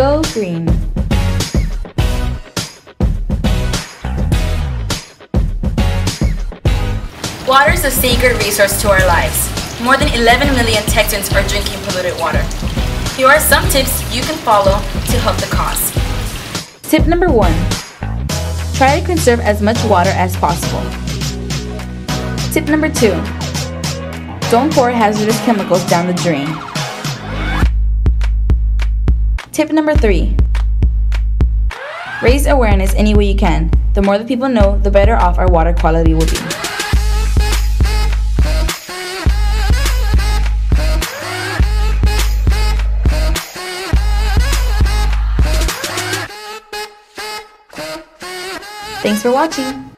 Go green! Water is a sacred resource to our lives. More than 11 million Texans are drinking polluted water. Here are some tips you can follow to help the cause. Tip number 1. Try to conserve as much water as possible. Tip number 2. Don't pour hazardous chemicals down the drain. Tip number 3. Raise awareness any way you can. The more the people know, the better off our water quality will be. Thanks for watching!